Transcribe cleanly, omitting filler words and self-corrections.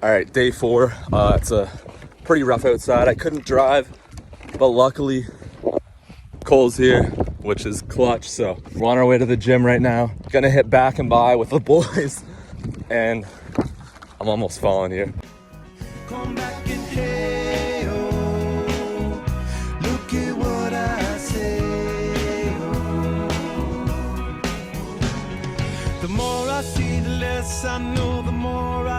All right, day 4. It's a pretty rough outside. I couldn't drive, but luckily Cole's here, which is clutch. So we're on our way to the gym right now. Gonna hit Back and By with the boys, and I'm almost falling here. Come back and hey, oh, look at what I say, oh. The more I see, the less I know, the more I